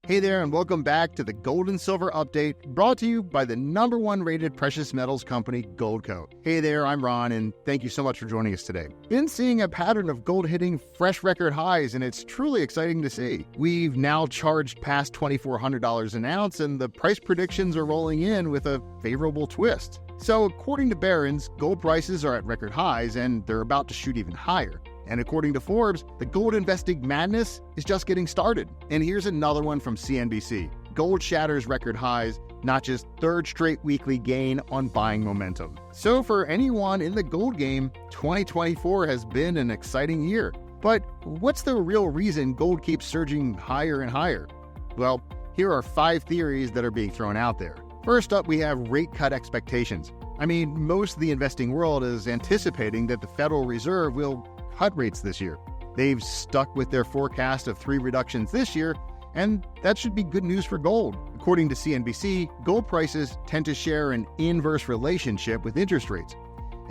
Hey there, and welcome back to the Gold and Silver Update, brought to you by the #1 rated precious metals company, Goldco. Hey there, I'm Ron, and thank you so much for joining us today. Been seeing a pattern of gold hitting fresh record highs, and it's truly exciting to see. We've now charged past $2,400 an ounce, and the price predictions are rolling in with a favorable twist. So according to Barron's, gold prices are at record highs, and they're about to shoot even higher. And according to Forbes, the gold investing madness is just getting started. And here's another one from CNBC. Gold shatters record highs, notches third straight weekly gain on buying momentum. So for anyone in the gold game, 2024 has been an exciting year. But what's the real reason gold keeps surging higher and higher? Well, here are 5 theories that are being thrown out there. First up, we have rate cut expectations. I mean, most of the investing world is anticipating that the Federal Reserve will cut rates this year. They've stuck with their forecast of 3 reductions this year, and that should be good news for gold. According to CNBC, gold prices tend to share an inverse relationship with interest rates.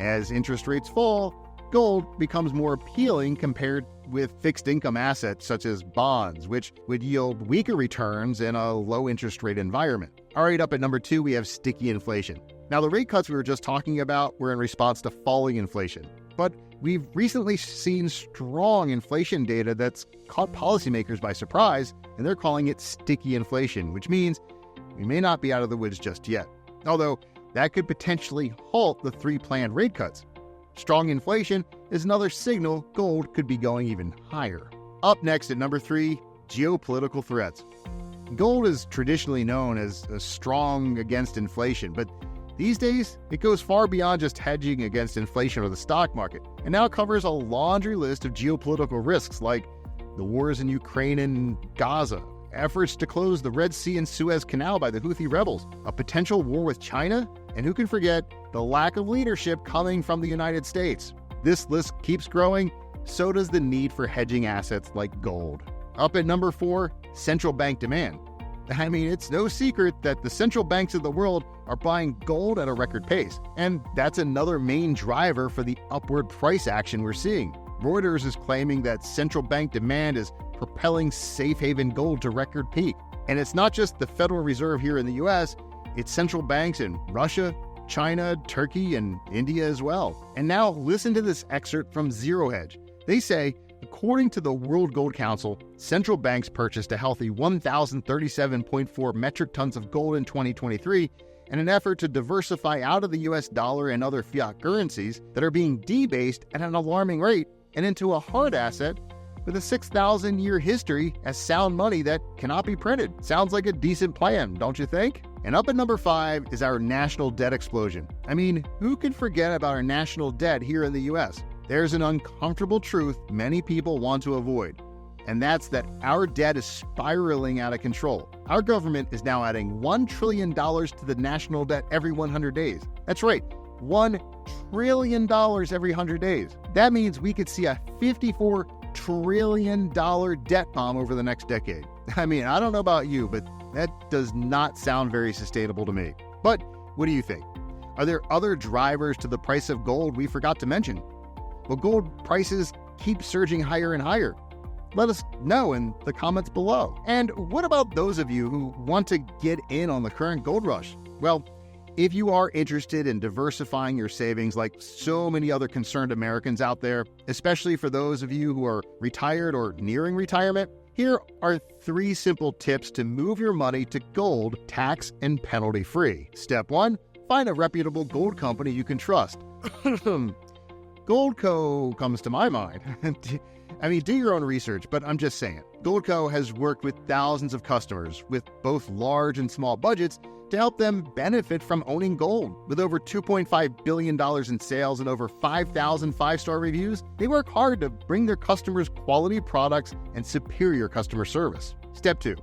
As interest rates fall, gold becomes more appealing compared with fixed income assets such as bonds, which would yield weaker returns in a low interest rate environment. All right, up at number 2, we have sticky inflation. Now, the rate cuts we were just talking about were in response to falling inflation, but we've recently seen strong inflation data that's caught policymakers by surprise, and they're calling it sticky inflation, which means we may not be out of the woods just yet. Although that could potentially halt the 3 planned rate cuts. Strong inflation is another signal gold could be going even higher. Up next at number 3, geopolitical threats. Gold is traditionally known as strong against inflation, but these days, it goes far beyond just hedging against inflation or the stock market, and now covers a laundry list of geopolitical risks like the wars in Ukraine and Gaza, efforts to close the Red Sea and Suez Canal by the Houthi rebels, a potential war with China, and who can forget the lack of leadership coming from the United States. This list keeps growing, so does the need for hedging assets like gold. Up at number 4, central bank demand. I mean, it's no secret that the central banks of the world are buying gold at a record pace, and that's another main driver for the upward price action we're seeing. Reuters is claiming that central bank demand is propelling safe haven gold to record peak. And it's not just the Federal Reserve here in the US, it's central banks in Russia, China, Turkey, and India as well. And now listen to this excerpt from Zero Hedge. They say, according to the World Gold Council, central banks purchased a healthy 1,037.4 metric tons of gold in 2023 in an effort to diversify out of the US dollar and other fiat currencies that are being debased at an alarming rate and into a hard asset with a 6,000-year history as sound money that cannot be printed. Sounds like a decent plan, don't you think? And up at number 5 is our national debt explosion. I mean, who can forget about our national debt here in the US? There's an uncomfortable truth many people want to avoid, and that's that our debt is spiraling out of control. Our government is now adding $1 trillion to the national debt every 100 days. That's right, $1 trillion every 100 days. That means we could see a $54 trillion debt bomb over the next decade. I mean, I don't know about you, but that does not sound very sustainable to me. But what do you think? Are there other drivers to the price of gold we forgot to mention? Well, gold prices keep surging higher and higher. Let us know in the comments below. And what about those of you who want to get in on the current gold rush? Well, if you are interested in diversifying your savings like so many other concerned Americans out there, especially for those of you who are retired or nearing retirement, here are 3 simple tips to move your money to gold tax and penalty free. Step 1, find a reputable gold company you can trust. Goldco comes to my mind. I mean, do your own research, but I'm just saying. Goldco has worked with thousands of customers with both large and small budgets to help them benefit from owning gold. With over $2.5 billion in sales and over 5,000 5-star reviews, they work hard to bring their customers quality products and superior customer service. Step 2,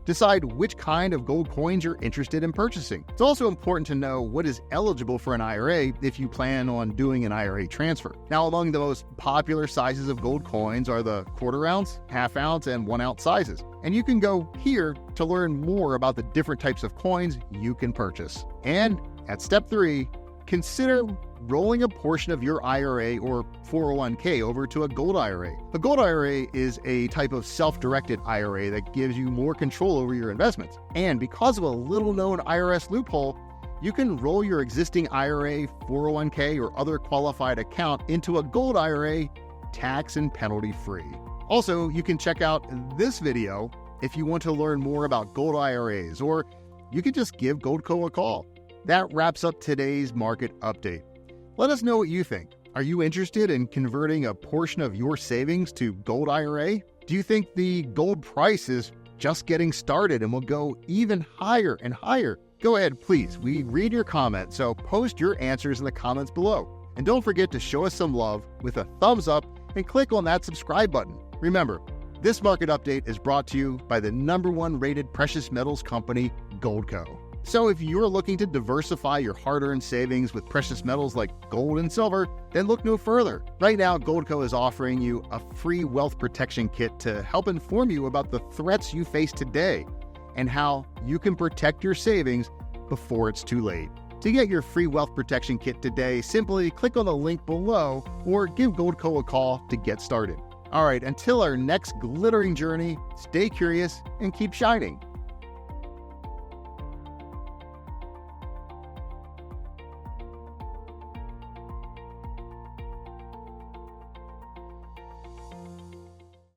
decide which kind of gold coins you're interested in purchasing. It's also important to know what is eligible for an IRA if you plan on doing an IRA transfer. Now, among the most popular sizes of gold coins are the quarter ounce, half ounce, and 1 ounce sizes. And you can go here to learn more about the different types of coins you can purchase. And at step 3, consider rolling a portion of your IRA or 401k over to a gold IRA. A gold IRA is a type of self-directed IRA that gives you more control over your investments. And because of a little-known IRS loophole, you can roll your existing IRA, 401k, or other qualified account into a gold IRA tax and penalty-free. Also, you can check out this video if you want to learn more about gold IRAs, or you can just give Goldco a call. That wraps up today's market update. Let us know what you think. Are you interested in converting a portion of your savings to gold IRA? Do you think the gold price is just getting started and will go even higher and higher? Go ahead, please. We read your comments, so post your answers in the comments below. And don't forget to show us some love with a thumbs up and click on that subscribe button. Remember, this market update is brought to you by the #1 rated precious metals company, Goldco. So if you're looking to diversify your hard-earned savings with precious metals like gold and silver, then look no further. Right now, Goldco is offering you a free wealth protection kit to help inform you about the threats you face today and how you can protect your savings before it's too late. To get your free wealth protection kit today, simply click on the link below or give Goldco a call to get started. All right, until our next glittering journey, stay curious and keep shining.